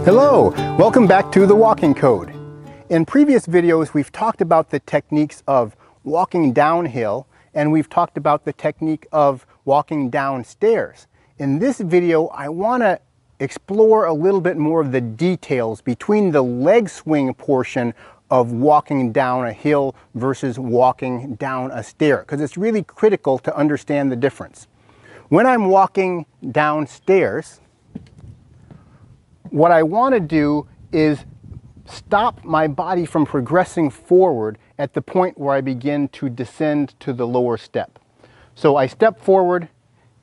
Hello, welcome back to the Walking Code. In previous videos, we've talked about the techniques of walking downhill, and we've talked about the technique of walking downstairs. In this video, I want to explore a little bit more of the details between the leg swing portion of walking down a hill versus walking down a stair, because it's really critical to understand the difference. When I'm walking downstairs, what I want to do is stop my body from progressing forward at the point where I begin to descend to the lower step. So I step forward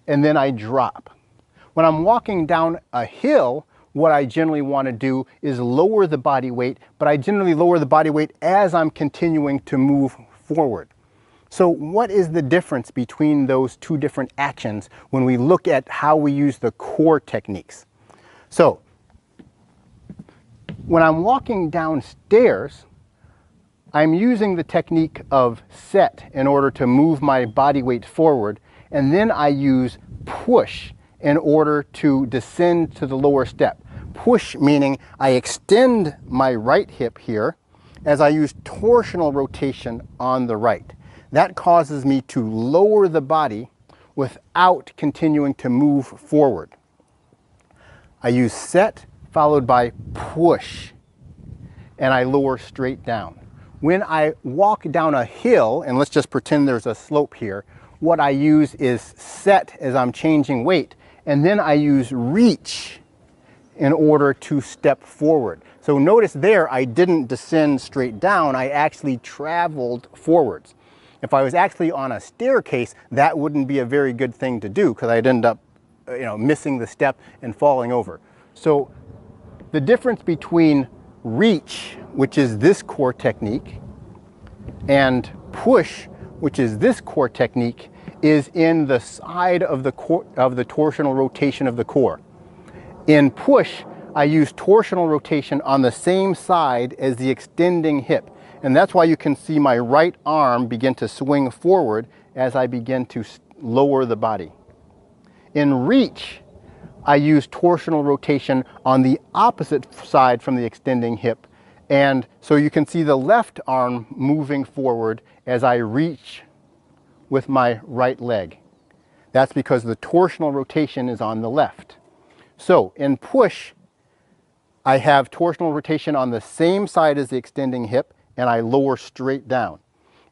and then I drop. When I'm walking down a hill, what I generally want to do is lower the body weight, but I generally lower the body weight as I'm continuing to move forward. So what is the difference between those two different actions when we look at how we use the core techniques? So when I'm walking downstairs, I'm using the technique of set in order to move my body weight forward, and then I use push in order to descend to the lower step. Push meaning I extend my right hip here as I use torsional rotation on the right. That causes me to lower the body without continuing to move forward. I use set followed by push, and I lower straight down. When I walk down a hill, and let's just pretend there's a slope here, what I use is set as I'm changing weight, and then I use reach in order to step forward. So notice there I didn't descend straight down, I actually traveled forwards. If I was actually on a staircase, that wouldn't be a very good thing to do because I'd end up missing the step and falling over. So the difference between reach, which is this core technique, and push, which is this core technique, is in the side of the torsional rotation of the core. In push, I use torsional rotation on the same side as the extending hip, and that's why you can see my right arm begin to swing forward as I begin to lower the body. In reach, I use torsional rotation on the opposite side from the extending hip, and so you can see the left arm moving forward as I reach with my right leg. That's because the torsional rotation is on the left. So in push, I have torsional rotation on the same side as the extending hip, and I lower straight down.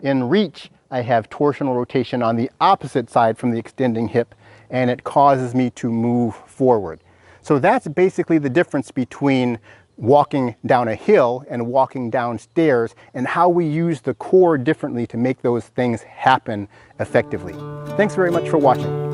In reach, I have torsional rotation on the opposite side from the extending hip, and it causes me to move forward. So that's basically the difference between walking down a hill and walking downstairs, and how we use the core differently to make those things happen effectively. Thanks very much for watching.